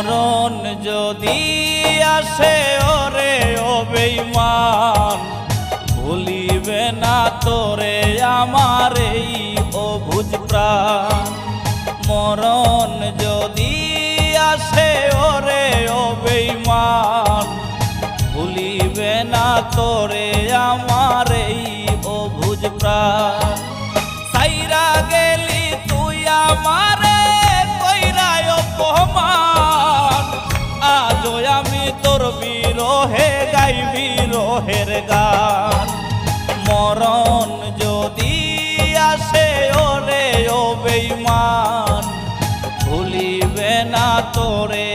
মরণ যদি আসে ওরে ও বেঈমান, ভুলিবে না তোরে আমার এই অবুঝ প্রাণ। মরণ যদি আসে ওরে ও বেঈমান, ভুলিবে না তোরে আমার এই অবুঝ প্রাণ। সাইরা গেলি তুই আমারে কইরায় অপমান, আজও আমি তোর বিরহে গাই বিরহের গান। মরণ যদি আসে ওরে ও বেঈমান, ভুলিবে না তোরে